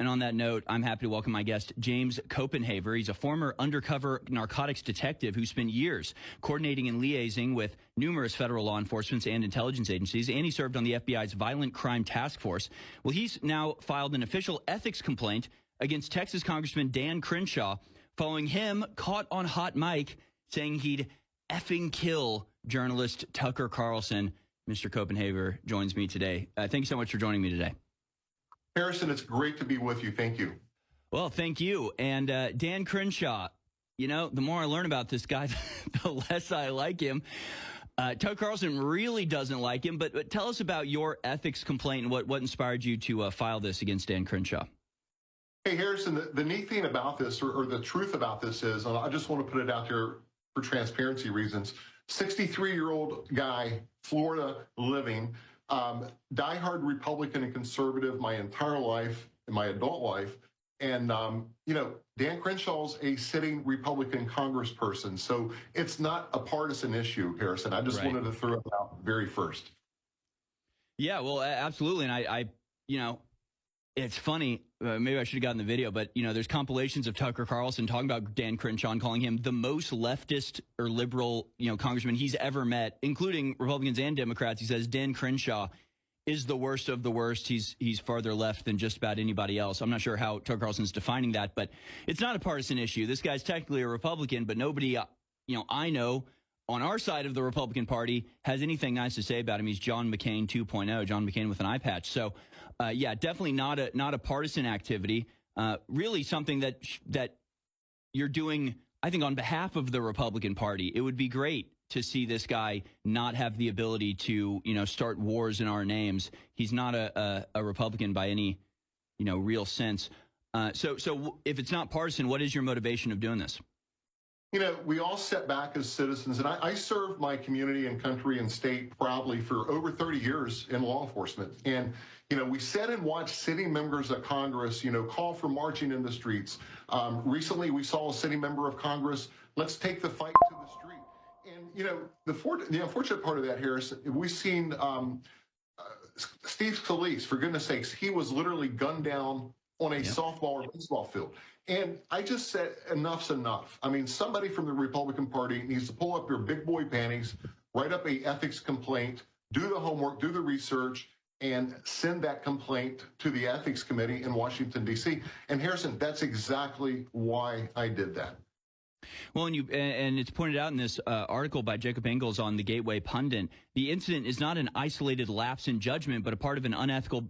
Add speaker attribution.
Speaker 1: And on that note, I'm happy to welcome my guest, James Copenhaver. He's a former undercover narcotics detective who spent years coordinating and liaising with numerous federal law enforcement and intelligence agencies, and he served on the FBI's Violent Crime Task Force. Well, he's now filed an official ethics complaint against Texas Congressman Dan Crenshaw, following him caught on hot mic saying he'd effing kill journalist Tucker Carlson. Mr. Copenhaver joins me today. Thank you so much for joining me today.
Speaker 2: Harrison, it's great to be with you. Thank you.
Speaker 1: Well, thank you. And Dan Crenshaw, you know, the more I learn about this guy, the less I like him. Tucker Carlson really doesn't like him. But tell us about your ethics complaint and what inspired you to file this against Dan Crenshaw.
Speaker 2: Hey, Harrison, the neat thing about this, or the truth about this is, and I just want to put it out there for transparency reasons, 63-year-old guy, Florida living, diehard Republican and conservative my entire life, in my adult life. And, Dan Crenshaw's a sitting Republican congressperson. So it's not a partisan issue, Harrison. I just wanted to throw it out very first.
Speaker 1: Yeah, well, absolutely. And I it's funny. Maybe I should have gotten the video, but, there's compilations of Tucker Carlson talking about Dan Crenshaw and calling him the most leftist or liberal, congressman he's ever met, including Republicans and Democrats. He says Dan Crenshaw is the worst of the worst. He's farther left than just about anybody else. I'm not sure how Tucker Carlson's defining that, but it's not a partisan issue. This guy's technically a Republican, but nobody, I know on our side of the Republican Party has anything nice to say about him. He's John McCain 2.0, John McCain with an eye patch. So, definitely not a partisan activity. Really something that you're doing, I think, on behalf of the Republican Party. It would be great to see this guy not have the ability to, start wars in our names. He's not a Republican by any, real sense. So if it's not partisan, what is your motivation of doing this?
Speaker 2: We all sit back as citizens, and I served my community and country and state proudly for over 30 years in law enforcement. And, we sit and watch sitting members of Congress, call for marching in the streets. Recently, we saw a sitting member of Congress, let's take the fight to the street. And, the unfortunate part of that, Harris, we've seen Steve Scalise, for goodness sakes, he was literally gunned down on a softball or baseball field. And I just said, enough's enough. I mean, somebody from the Republican Party needs to pull up your big boy panties, write up a ethics complaint, do the homework, do the research, and send that complaint to the Ethics Committee in Washington, D.C. And Harrison, that's exactly why I did that.
Speaker 1: Well, and it's pointed out in this article by Jacob Engels on the Gateway Pundit, the incident is not an isolated lapse in judgment, but a part of an unethical